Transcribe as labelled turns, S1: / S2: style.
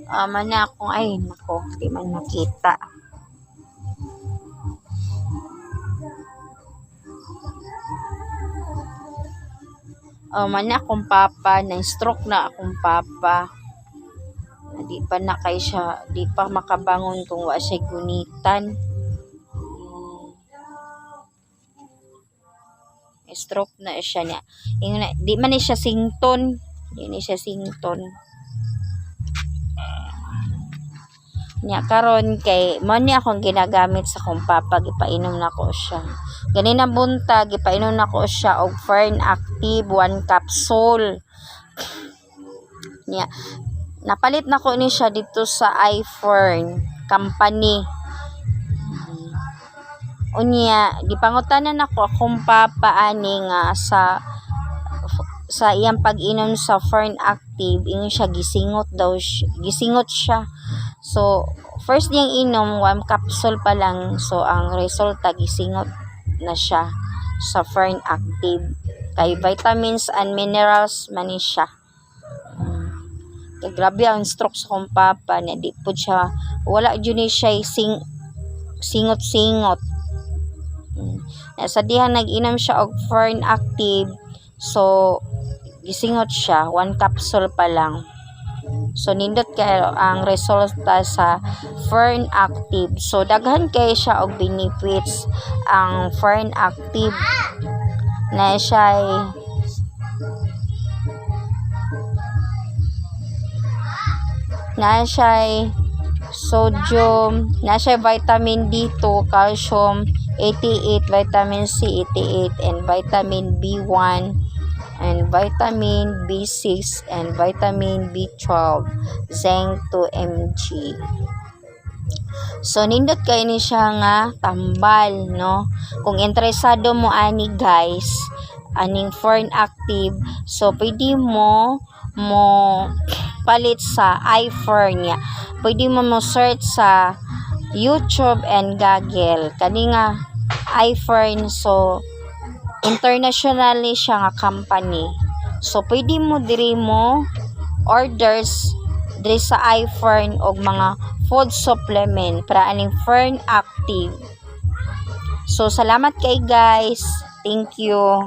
S1: Mana akong ay nako, di man makita. Mana akong papa, na-stroke na akong papa. Di pa na kay siya, di pa makabangon kung wa siya gunitan. Stroke na siya niya. Di man ni siya sington. Di ni siya sington. Nya karon kay mo ni akong ginagamit sa kong papa, gipainom na ko siya. Ganina buntag gipainom na ko siya og Fern Active 1 capsule. Nya napalit na ko ni siya dito sa iFern company. Unya gipangutanan ako akong papa ani nga sa iyang pag-inom sa Fern Active, ingon siya gisingot siya. So first niyang inom 1 capsule pa lang, so ang resulta gisingot na siya sa Fern Active. Kay vitamins and minerals man ni siya. Kay grabe ang stroke sa kong papa niya, di po siya wala jud ni siya singot-singot. Sa diha nag-inom siya og Fern Active, so gisingot siya 1 capsule pa lang. So nindot kayo ang resulta sa Fern Active. So daghan kay siya og benefits ang Fern Active. Na siya sodium, na siya vitamin D2, calcium 88, vitamin C 88, and vitamin B1, and vitamin B6, and vitamin B12, zinc 2 mg. So nindot kay ni siya nga tambal, no? Kung interesado mo ani guys, aning Fern Active, so pwede mo palit sa iFern niya. Pwede mo search sa YouTube and Google kani nga iFern. So internationally siya nga company. So pwede mo diri mo orders diri sa iFern og mga food supplement para aning Fern Active. So salamat kay guys. Thank you.